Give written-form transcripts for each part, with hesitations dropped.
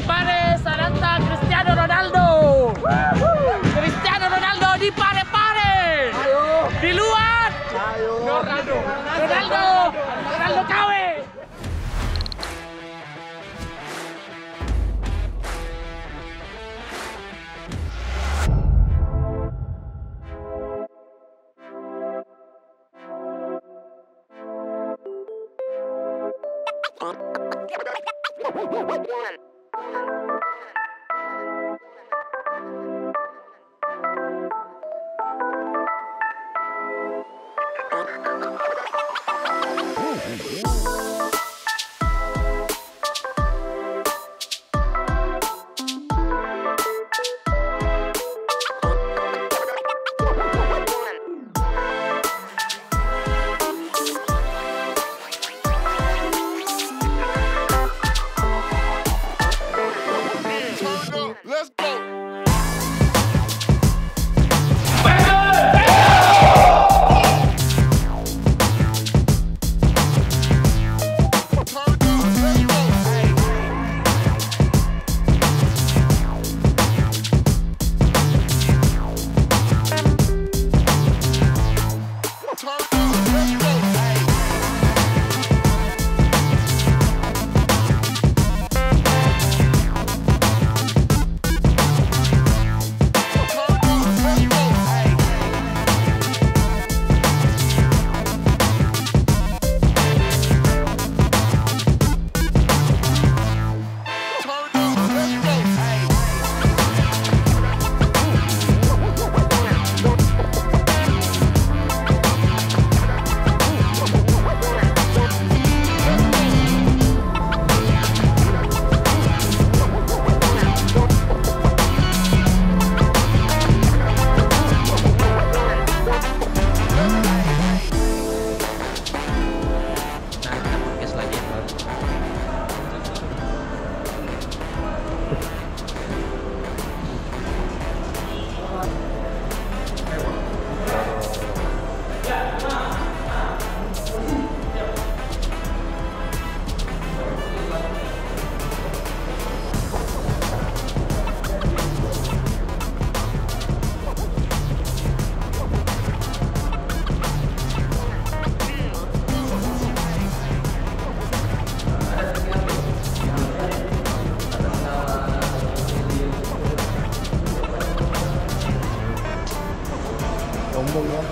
Pare Saranta Cristiano Ronaldo. Cristiano Ronaldo di Pare. Ayo. Di luar. Ayo. Ronaldo KW. Let's go. Sombong ya.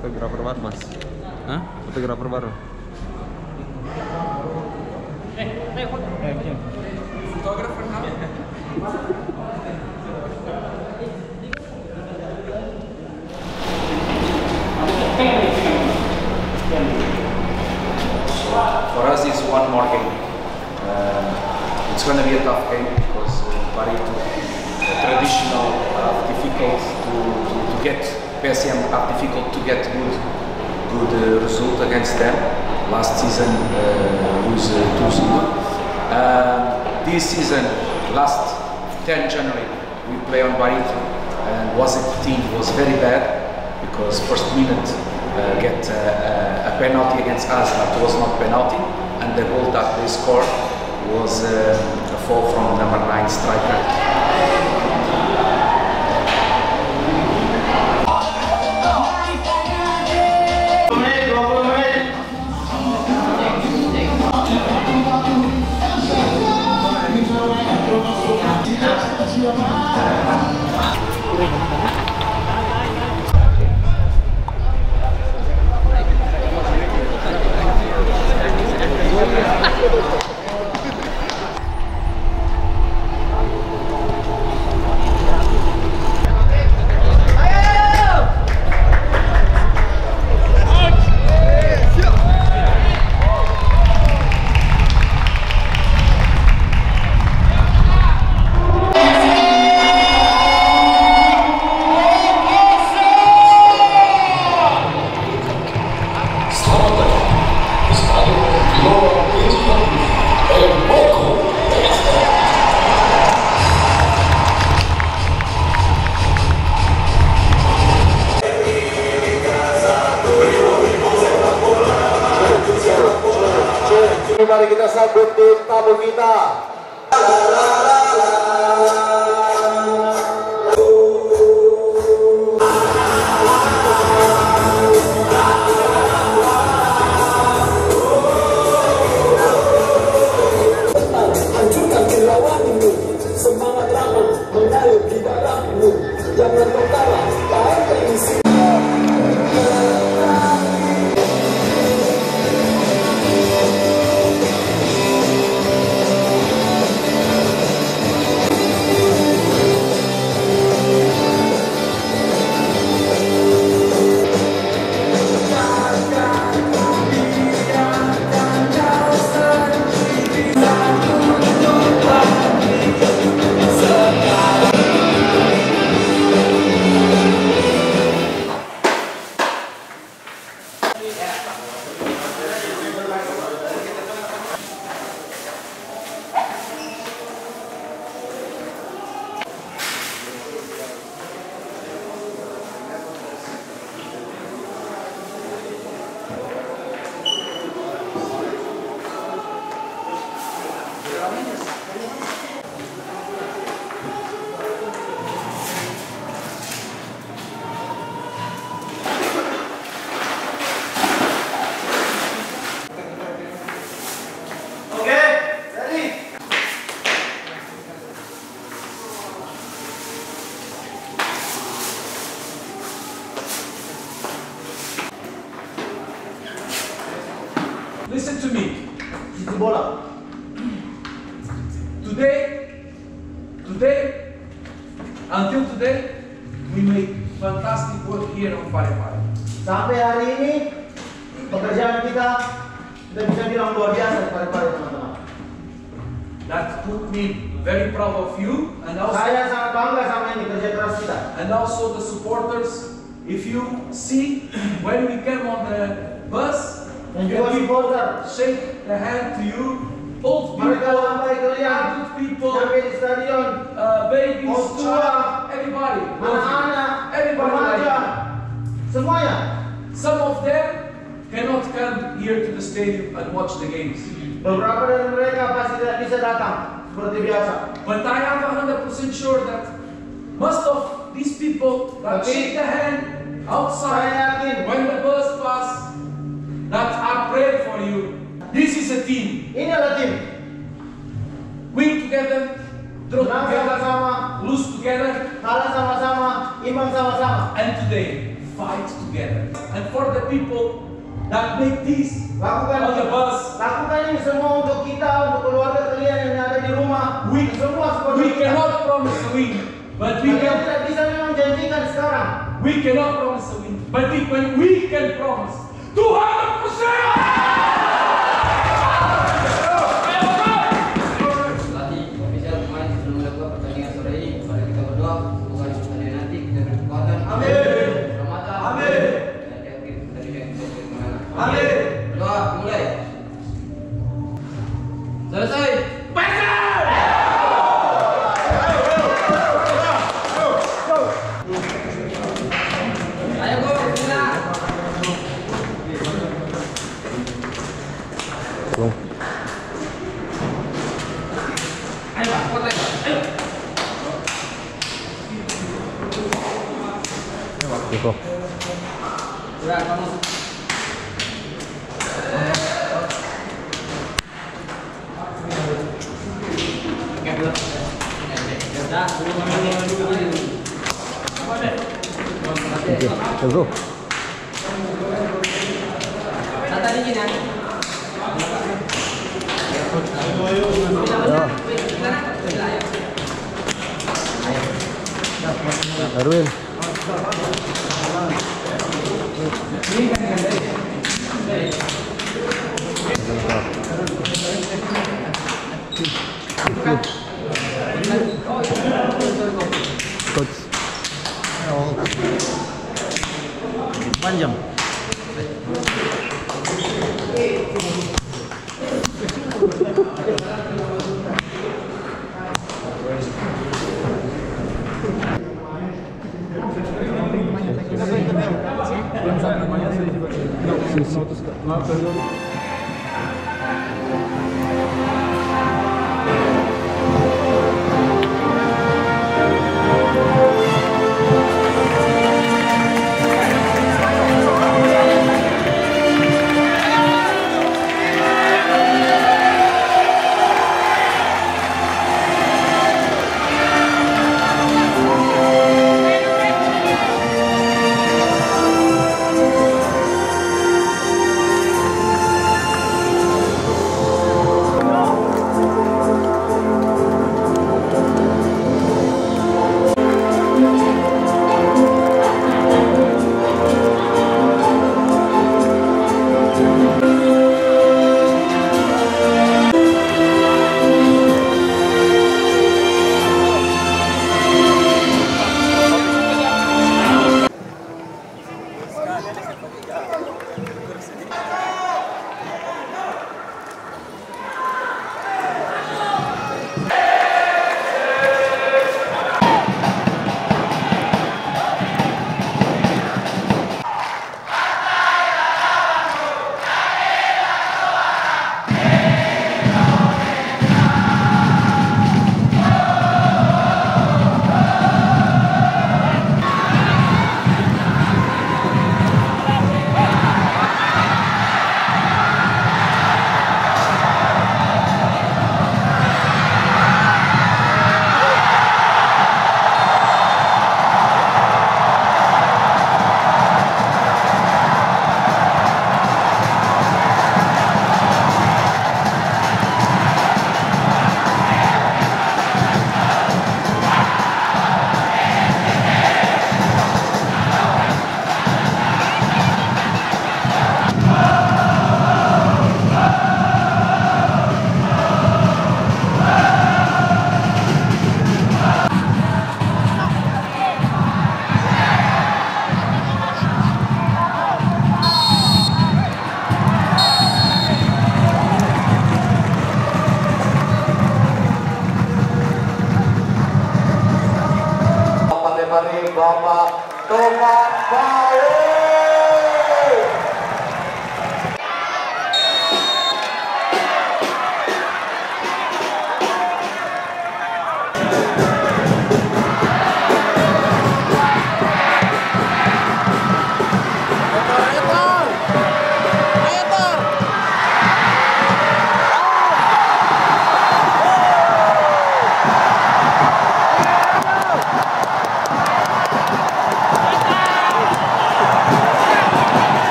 Fotografer baru, Mas. Hah? Fotografer baru. For us, it's one more game. It's going to be a tough game because Barito, traditional, difficult to get. PSM are difficult to get good result against them. Last season was 2-0. This season, last 10 January, we play on Barito, and was very bad because first minute get a penalty against us that was not penalty, and the goal that they scored was a fall from number 9 striker. menyambut tim tamu kita. Hancurkan kilauanmu, semangat ramah mengalir di darahmu. Jangan kau kalah, tak isi. Listen to me. Sisi bola. Until today, we make fantastic work here on Pare-Pare. Sampai hari ini pekerjaan kita bisa bilang luar biasa di Pare-Pare, teman-teman. That put me very proud of you and Saya sangat bangga sama ini kerja keras kita. also the supporters. If you see when we came on the bus, Dan juga supporter. shake the hand to you. Old Mereka people, sampai kalian adult people, sampai di stadion, babies, Orang tua, child, everybody, anak-anak, everybody like remaja, you. semuanya. Some of them cannot come here to the stadium and watch the games. Beberapa dari mereka pasti tidak bisa datang seperti biasa. But I am 100% sure that most of these people that Tapi, shake the hand Saya outside yakin when the bus pass, that I pray for you. This is a team. ini adalah tim. Win together, draw Menang together, sama-sama, lose together, kalah sama-sama, imbang sama-sama. and today fight together. And for the people that make this Lakukan on the bus, ini semua untuk kita, untuk keluarga kalian yang ada di rumah. we Semua seperti we kita. cannot promise a win, but we Kalian can. tidak bisa memang janjikan sekarang. We cannot promise a win, but we can promise 200%. Pelatih ofisial pemain sebelum melakukan pertandingan sore ini, mari kita berdoa semoga di pertandingan nanti kita beri kekuatan. Amin. Keselamatan. Amin. Dan di akhir pertandingan kita beri kemenangan. Amin. Doa mulai. Selesai. Ayo go, kita. Ayo Pak, kuat lagi. Ayo. Udah, kamu. Let's go. Tata dingin ya. Erwin. Coach. Panjang.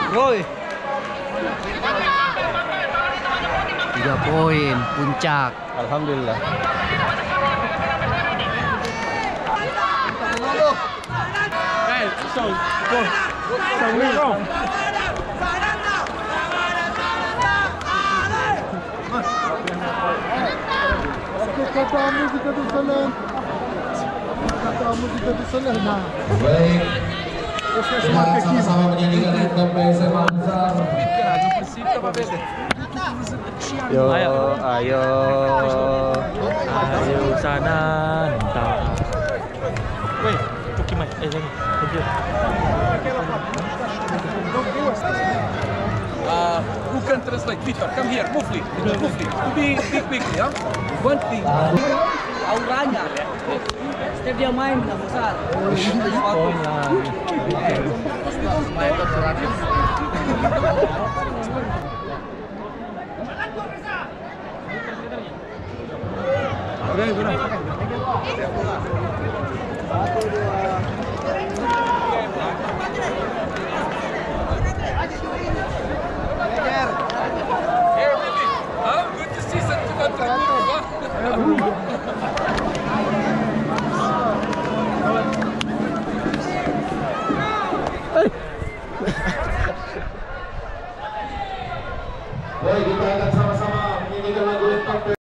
Woi. 3 poin puncak. Alhamdulillah. Baik, kita sama-sama menyanyikan anthem PSM Ansar. Yo, ayo sana ntar. Woi, Tuki Mai, sini. Who can translate? Peter, come here, quickly. To be quickly, yeah? One thing. Auranya ya. Setiap dia main nggak bosan. Main terus. Good to see some Baik, kita akan sama-sama menyanyikan lagu anthem.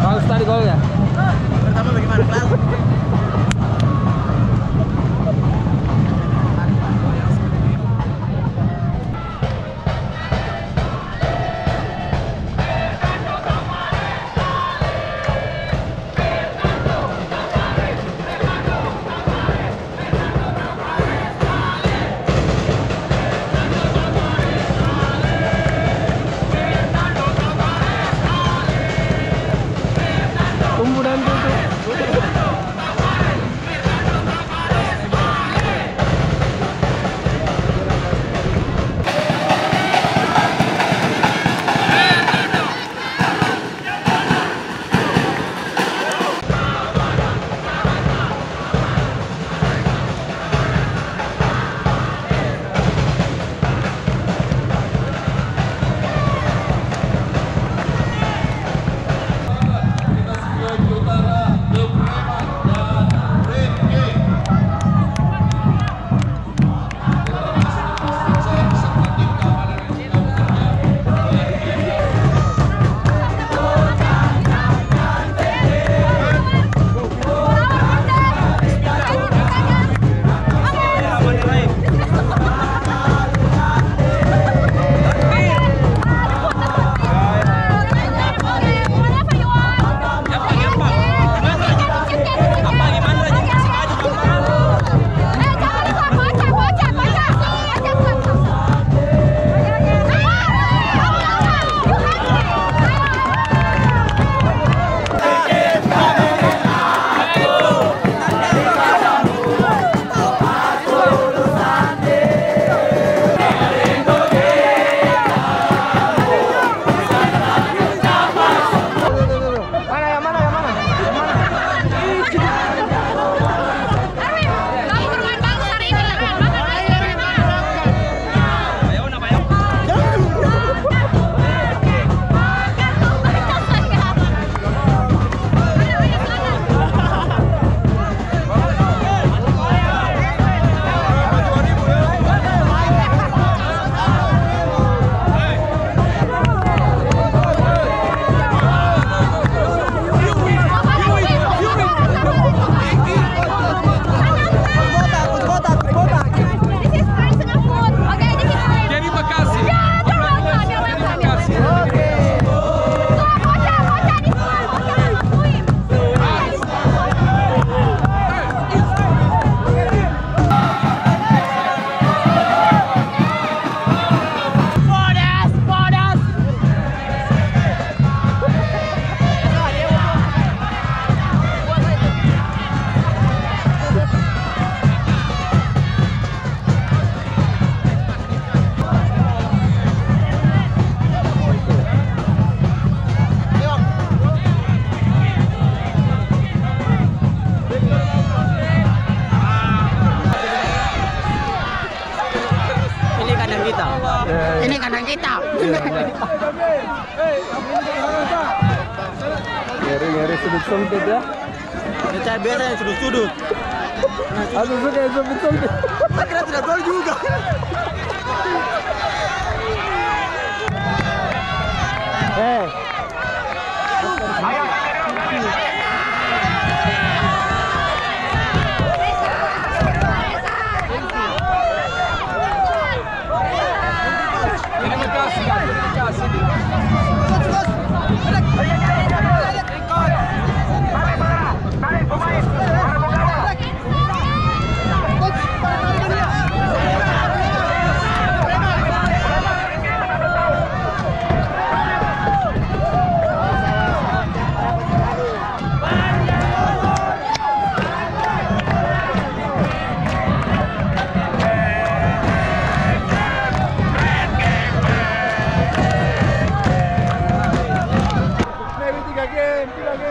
Bagus tadi golnya. Pertama bagaimana, Klas? Ini kandang kita. Ngeri-ngeri sudut-sudut ya. Kita biasa sudut-sudut. Aku suka yang sudut-sudut. Akhirnya tidak gol juga.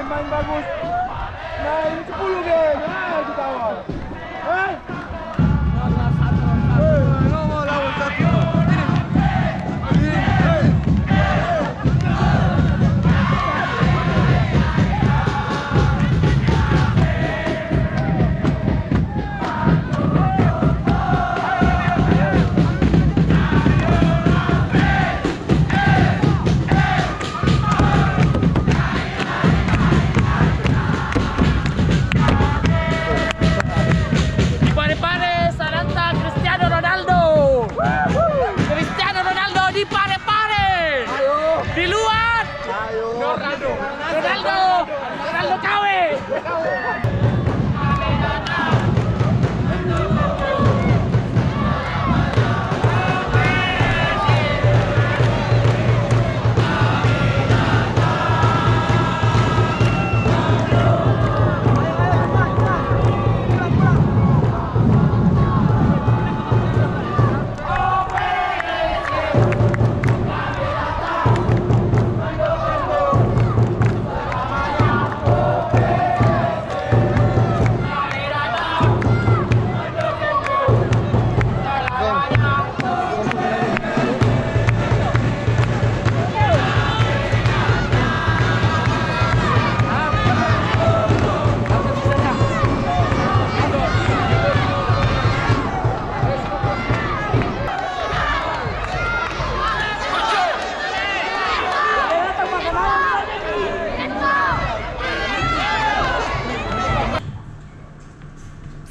main bagus. Nah ini 10 game, nah kita awal. Nomor lawan satu. Ini.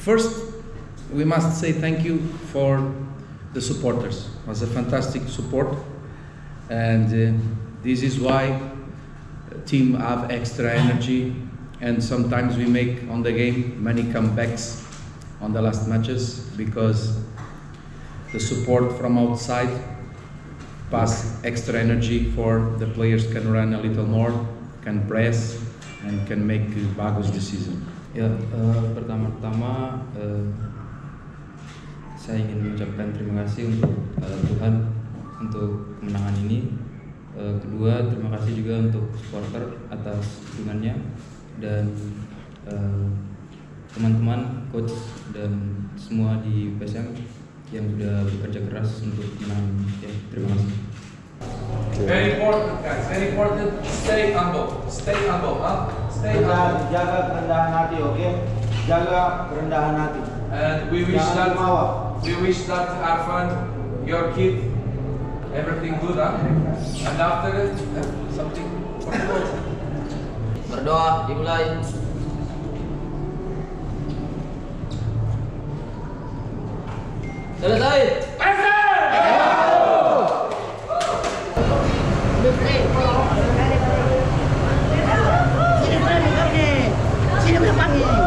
First, we must say thank you for the supporters. It was a fantastic support, and this is why team have extra energy, and sometimes we make on the game many comebacks on the last matches because the support from outside pass extra energy for the players can run a little more, can press, and can make bagus decision. Ya, pertama-tama saya ingin mengucapkan terima kasih untuk Tuhan untuk kemenangan ini. Kedua, terima kasih juga untuk supporter atas dukungannya dan teman-teman, coach dan semua di PSM yang sudah bekerja keras untuk menang. Ya, terima kasih. Very important, guys. Very important. Stay humble. Stay humble, huh? Stay humble. Jaga kerendahan hati, oke? Jaga kerendahan hati. And we wish that Arfan, your kid, everything good, huh? And after it, something for the Lord. Berdoa dimulai. Selesai. Sini boleh panggil.